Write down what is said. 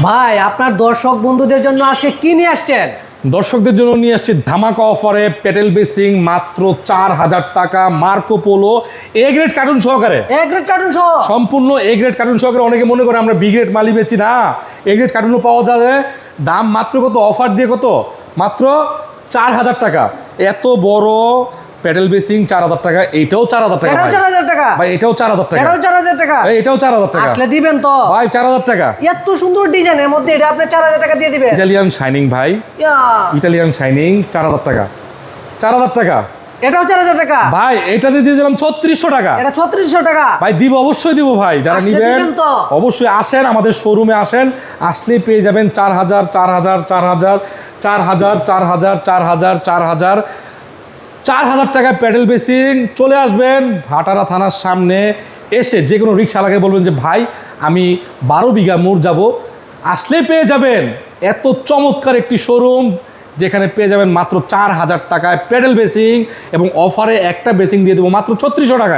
ভাই আপনার দর্শক বন্ধুদের জন্য আজকে কি নিয়ে আসছেন? দর্শকদের জন্য নিয়ে আসছি ধামাকা অফারে পেটেল বেসিং মাত্র 4000 টাকা Marco Polo A grade carton সহকারে। এ গ্রেড কার্টুন সহ সম্পূর্ণ এ গ্রেড কার্টুন সহকারে। অনেকে মনে করে আমরা বি গ্রেড মালই বেচি, না, এ গ্রেড কার্টুনও পাওয়া যাবে। দাম মাত্র কত? অফার দিয়ে কত? মাত্র 4000 টাকা। এত বড় পেটেল বেসিং 4000 টাকা, এইটাও 4000 টাকা। এটাও 4000 টাকা ভাই এটাও 4000 টাকা। এটাও 4000 টাকা। এটাও 4000 টাকা। আসলে দিবেন তো ভাই 4000 টাকা। এত সুন্দর ডিজাইনের মধ্যে এটা আপনি 4000 টাকা দিয়ে দিবেন? ইটালিয়ান শাইনিং ভাই, ইয়া, ইটালিয়ান শাইনিং 4000 টাকা। 4000 টাকা এটাও 4000 টাকা। ভাই। এটাতে দিয়ে দিলাম 3600 টাকা। এটা 3600 টাকা। ভাই দিব, অবশ্যই দিব ভাই। যারা আসলে নিবেন দিবেন তো? অবশ্যই আসেন, আমাদের শোরুমে আসেন। আসলেই পেয়ে যাবেন 4000 4000 4000 4000 4000 4000 4000 4000 টাকায় প্যাডেল বেসিং। চলে আসবেন ভাটারা থানার সামনে, এসে যে কোনো রিক্সাওয়ালাকে বলবেন যে ভাই আমি 12 বিঘা মোড় যাব, আসলেই পেয়ে যাবেন এত চমৎকার একটি শোরুম, যেখানে পেয়ে যাবেন মাত্র 4000 টাকায় প্যাডেল বেসিং, এবং অফারে একটা বেসিং দিয়ে দেবো মাত্র 3600 টাকায়।